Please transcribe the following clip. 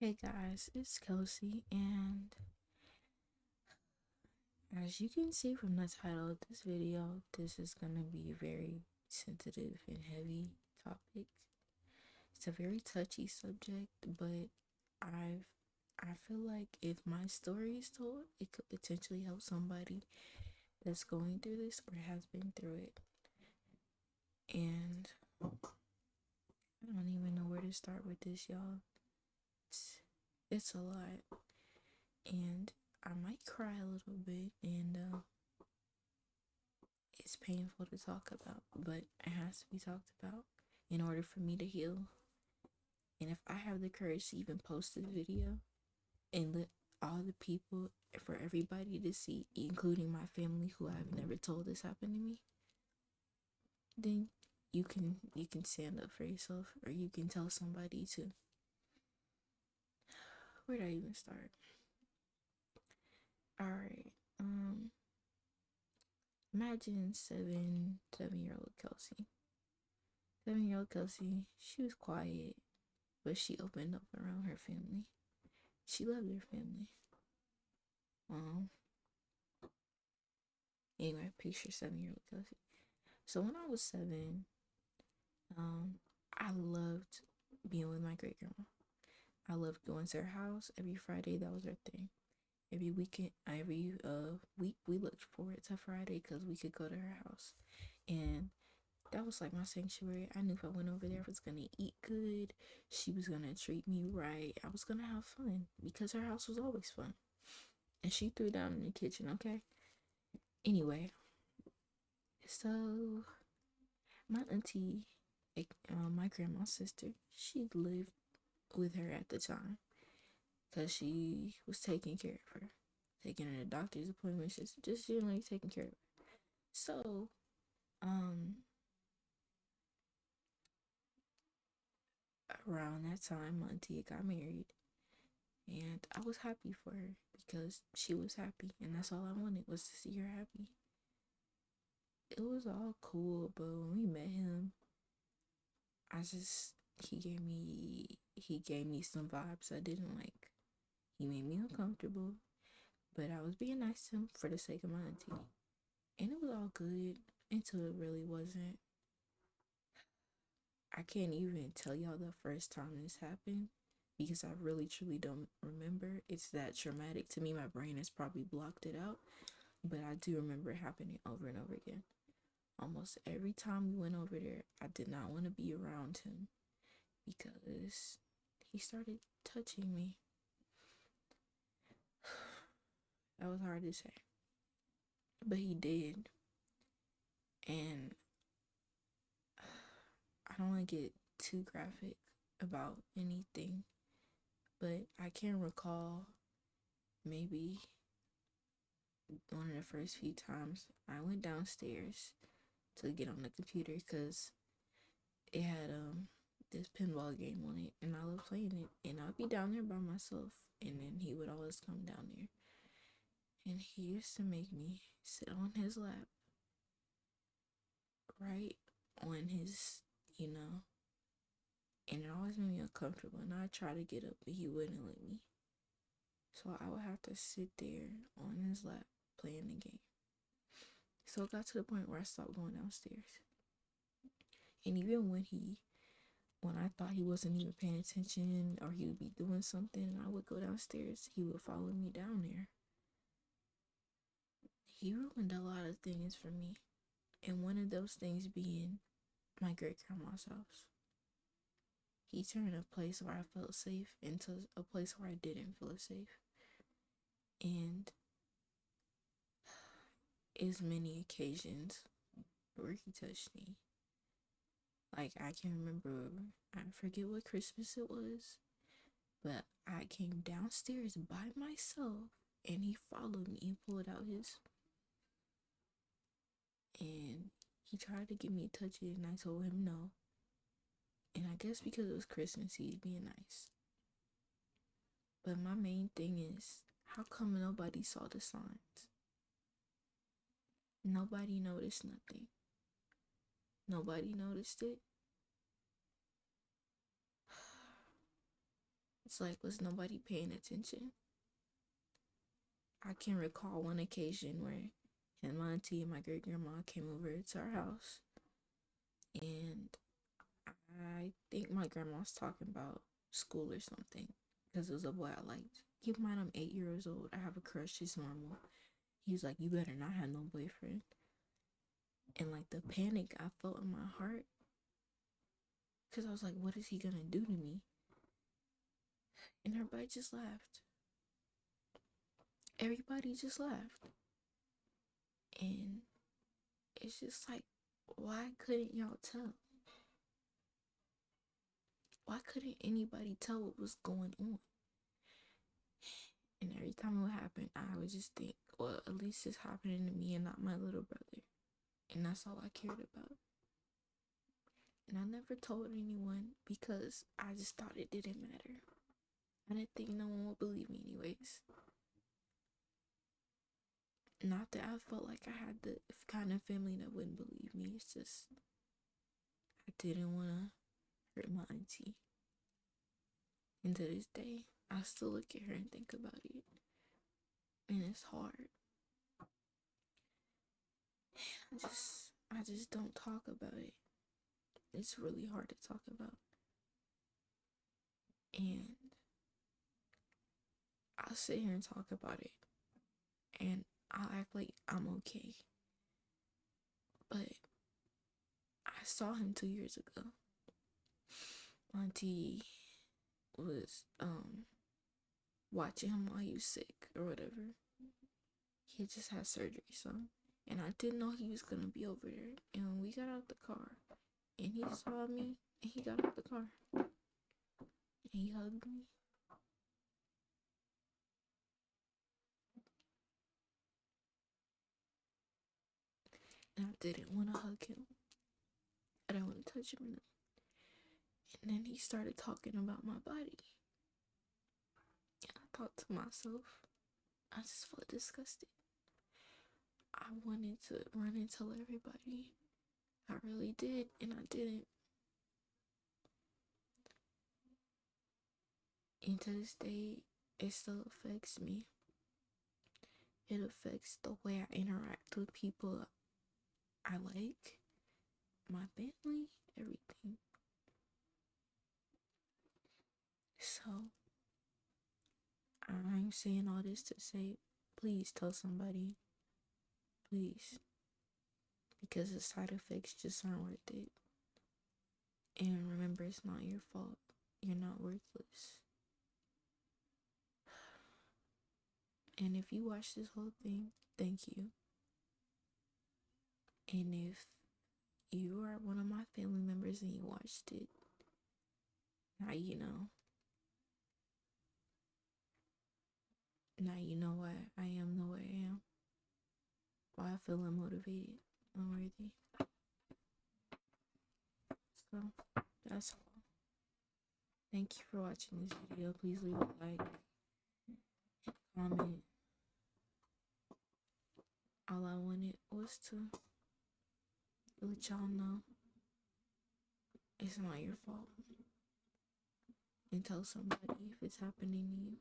Hey guys, it's Kelsey, and as you can see from the title of this video, this is going to be a very sensitive and heavy topic. It's a very touchy subject, but I've I feel like if my story is told, it could potentially help somebody that's going through this or has been through it. And I don't even know where to start with this, y'all. It's a lot, and I might cry a little bit, and it's painful to talk about, but it has to be talked about in order for me to heal. And if I have the courage to even post this video and let all the people, for everybody to see, including my family who I've never told this happened to me, then you can stand up for yourself, or you can tell somebody to. Where do I even start? All right. Imagine seven-year old Kelsey. 7-year old Kelsey, she was quiet, but she opened up around her family. She loved her family. Um, anyway, picture 7-year old Kelsey. So when I was 7, um, I loved being with my great grandma. I loved going to her house every Friday. That was her thing. Every weekend, every week, we looked forward to Friday because we could go to her house, and that was like my sanctuary. I knew if I went over there, I was gonna eat good. She was gonna treat me right. I was gonna have fun because her house was always fun. And she threw down in the kitchen, okay? Anyway, so my auntie, my grandma's sister, she lived with her at the time because she was taking care of her, taking her to doctor's appointments, just generally taking care of her. So, um, around that time, my auntie got married, and I was happy for her because she was happy, and that's all I wanted was to see her happy. It was all cool, but when we met him, I just he gave me some vibes I didn't like. He made me uncomfortable, but I was being nice to him for the sake of my auntie. And it was all good until it really wasn't. I can't even tell y'all the first time this happened because I really truly don't remember. It's that traumatic to me. My brain has probably blocked it out, but I do remember it happening over and over again. Almost every time we went over there, I did not want to be around him because he started touching me. That was hard to say, but he did. And I don't want to get too graphic about anything, but I can recall maybe one of the first few times I went downstairs to get on the computer because it had this pinball game on it, and I love playing it, and I'd be down there by myself, and then he would always come down there, and he used to make me sit on his lap, right on his, you know, and it always made me uncomfortable, and I'd try to get up, but he wouldn't let me. So I would have to sit there on his lap playing the game. So it got to the point where I stopped going downstairs. And even when I thought he wasn't even paying attention or he would be doing something and I would go downstairs, he would follow me down there. He ruined a lot of things for me. And one of those things being my great grandma's house. He turned a place where I felt safe into a place where I didn't feel safe. And as many occasions where he touched me. Like I can remember, I forget what Christmas it was, but I came downstairs by myself and he followed me and pulled out his, and he tried to get me to touch it and I told him no. And I guess because it was Christmas, he's being nice. But my main thing is, how come nobody saw the signs? Nobody noticed nothing. Nobody noticed it. it's like, was nobody paying attention? I can recall one occasion where and my auntie and my great grandma came over to our house, and I think my grandma was talking about school or something because it was a boy I liked. Keep in mind, I'm 8 years old. I have a crush. It's normal. He was like, "You better not have no boyfriend." And like the panic I felt in my heart, because I was like, "What is he gonna do to me?" And everybody just laughed. Everybody just laughed. And it's just like, why couldn't y'all tell? Why couldn't anybody tell what was going on? And every time it would happen, I would just think, well, at least it's happening to me and not my little brother. And that's all I cared about. And I never told anyone because I just thought it didn't matter. I didn't think no one would believe me anyways. Not that I felt like I had the kind of family that wouldn't believe me. It's just I didn't want to hurt my auntie. And to this day, I still look at her and think about it. And it's hard. I just don't talk about it. It's really hard to talk about. And I'll sit here and talk about it. And I'll act like I'm okay. But I saw him 2 years ago. Auntie was watching him while he was sick or whatever. He just had surgery, so, and I didn't know he was gonna be over there. And when we got out the car, and he saw me, and he got out the car, and he hugged me. And I didn't want to hug him. I didn't want to touch him. And then he started talking about my body. And I thought to myself, I just felt disgusted. I wanted to run and tell everybody. I really did, and I didn't. And to this day, it still affects me. It affects the way I interact with people I like, my family, everything. So, I'm saying all this to say, please tell somebody. Please. Because the side effects just aren't worth it. And remember, it's not your fault. You're not worthless. And if you watch this whole thing, thank you. And if you are one of my family members and you watched it, now you know. Now you know why I am the way I am. Why I feel unmotivated, unworthy. So, that's all. Thank you for watching this video. Please leave a like, comment. All I wanted was to let y'all know it's not your fault. And tell somebody if it's happening to you.